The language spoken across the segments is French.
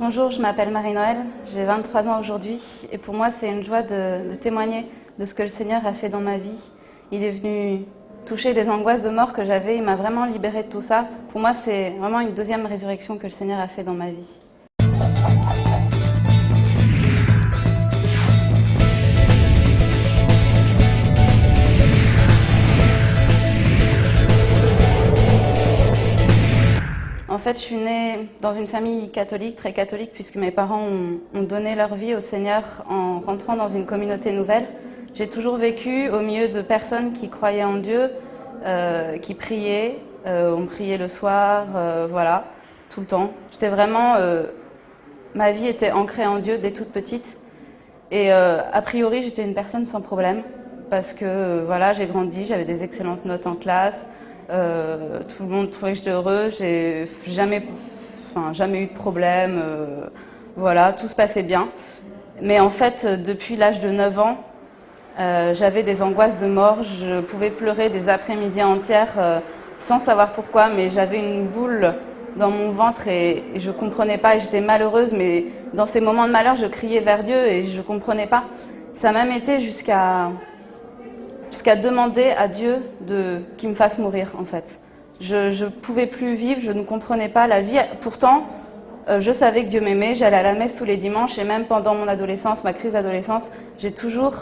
Bonjour, je m'appelle Marie-Noël, j'ai 23 ans aujourd'hui et pour moi c'est une joie de témoigner de ce que le Seigneur a fait dans ma vie. Il est venu toucher des angoisses de mort que j'avais, il m'a vraiment libérée de tout ça. Pour moi c'est vraiment une deuxième résurrection que le Seigneur a fait dans ma vie. En fait, je suis née dans une famille catholique, très catholique, puisque mes parents ont donné leur vie au Seigneur en rentrant dans une communauté nouvelle. J'ai toujours vécu au milieu de personnes qui croyaient en Dieu, qui priaient. On priait le soir, voilà, tout le temps. J'étais vraiment, ma vie était ancrée en Dieu dès toute petite. Et a priori, j'étais une personne sans problème, parce que voilà, j'ai grandi, j'avais des excellentes notes en classe. Tout le monde trouvait que j'étais heureuse, j'ai jamais eu de problème, voilà, tout se passait bien. Mais en fait, depuis l'âge de 9 ans, j'avais des angoisses de mort, je pouvais pleurer des après-midi entières sans savoir pourquoi, mais j'avais une boule dans mon ventre et je comprenais pas, et j'étais malheureuse, mais dans ces moments de malheur, je criais vers Dieu et je comprenais pas. Ça m'a même été jusqu'à demander à Dieu qu'il me fasse mourir, en fait. Je pouvais plus vivre, je ne comprenais pas la vie. Pourtant, je savais que Dieu m'aimait, j'allais à la messe tous les dimanches et même pendant mon adolescence, ma crise d'adolescence, j'ai toujours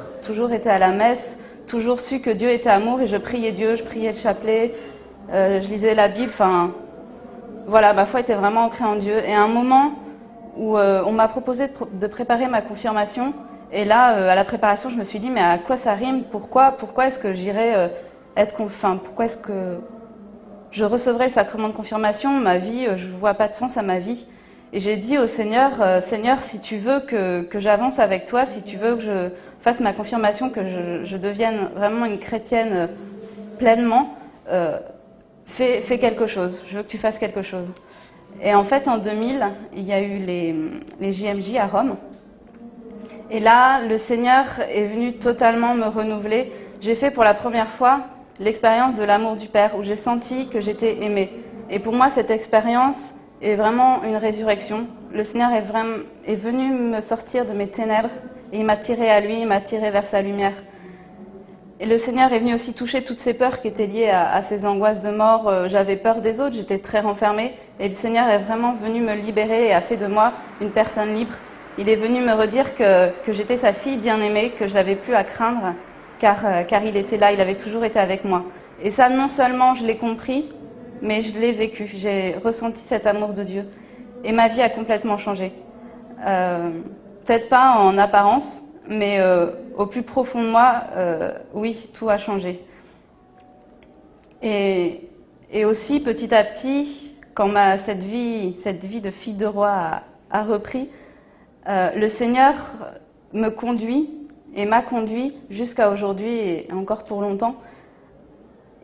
été à la messe, toujours su que Dieu était amour et je priais Dieu, je priais le chapelet, je lisais la Bible, enfin voilà, ma foi était vraiment ancrée en Dieu. Et à un moment où on m'a proposé de préparer ma confirmation, et là, à la préparation, je me suis dit, mais à quoi ça rime? Pourquoi est-ce que j'irais pourquoi est-ce que je recevrais le sacrement de confirmation? Ma vie, je ne vois pas de sens à ma vie. Et j'ai dit au Seigneur, Seigneur, si tu veux que j'avance avec toi, si tu veux que je fasse ma confirmation, que je devienne vraiment une chrétienne pleinement, fais quelque chose. Je veux que tu fasses quelque chose. Et en fait, en 2000, il y a eu les JMJ à Rome. Et là, le Seigneur est venu totalement me renouveler. J'ai fait pour la première fois l'expérience de l'amour du Père, où j'ai senti que j'étais aimée. Et pour moi, cette expérience est vraiment une résurrection. Le Seigneur est venu me sortir de mes ténèbres, et il m'a tiré à lui, il m'a tiré vers sa lumière. Et le Seigneur est venu aussi toucher toutes ces peurs qui étaient liées à ces angoisses de mort. J'avais peur des autres, j'étais très renfermée. Et le Seigneur est vraiment venu me libérer et a fait de moi une personne libre. Il est venu me redire que j'étais sa fille bien-aimée, que je n'avais plus à craindre, car il était là, il avait toujours été avec moi. Et ça, non seulement je l'ai compris, mais je l'ai vécu. J'ai ressenti cet amour de Dieu. Et ma vie a complètement changé. Peut-être pas en apparence, mais au plus profond de moi, oui, tout a changé. Et aussi, petit à petit, quand cette vie de fille de roi a repris, le Seigneur me conduit et m'a conduit jusqu'à aujourd'hui et encore pour longtemps.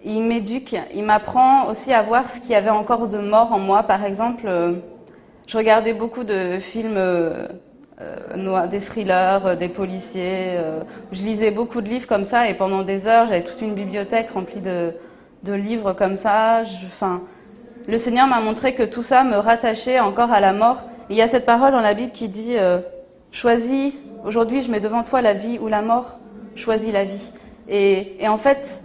Il m'éduque, il m'apprend aussi à voir ce qu'il y avait encore de mort en moi. Par exemple, je regardais beaucoup de films, des thrillers, des policiers. Je lisais beaucoup de livres comme ça et pendant des heures, j'avais toute une bibliothèque remplie de livres comme ça. Le Seigneur m'a montré que tout ça me rattachait encore à la mort. Il y a cette parole dans la Bible qui dit choisis, aujourd'hui je mets devant toi la vie ou la mort, choisis la vie. Et en fait,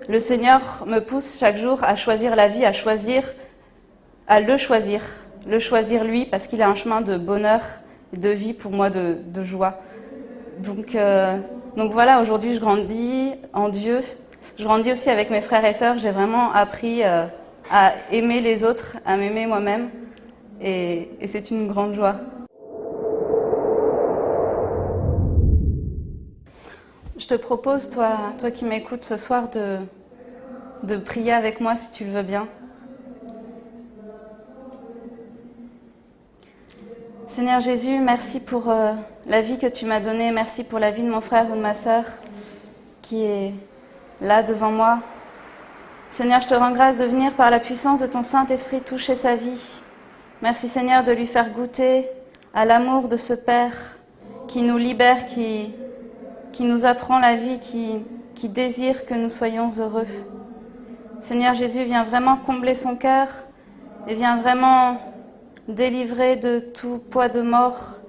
le Seigneur me pousse chaque jour à choisir la vie, à le choisir lui, parce qu'il a un chemin de bonheur, de vie pour moi, de joie. Donc voilà, aujourd'hui je grandis en Dieu, je grandis aussi avec mes frères et sœurs, j'ai vraiment appris à aimer les autres, à m'aimer moi-même, et c'est une grande joie. Je te propose, toi qui m'écoutes ce soir, de prier avec moi si tu le veux bien. Seigneur Jésus, merci pour la vie que tu m'as donnée, merci pour la vie de mon frère ou de ma sœur qui est là devant moi. Seigneur, je te rends grâce de venir par la puissance de ton Saint-Esprit toucher sa vie. Merci Seigneur de lui faire goûter à l'amour de ce Père qui nous libère, qui nous apprend la vie, qui désire que nous soyons heureux. Seigneur Jésus, viens vraiment combler son cœur et viens vraiment délivré de tout poids de mort,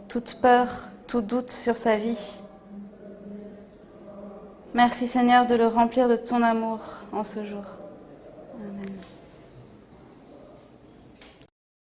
toute peur, tout doute sur sa vie. Merci Seigneur de le remplir de ton amour en ce jour. Amen.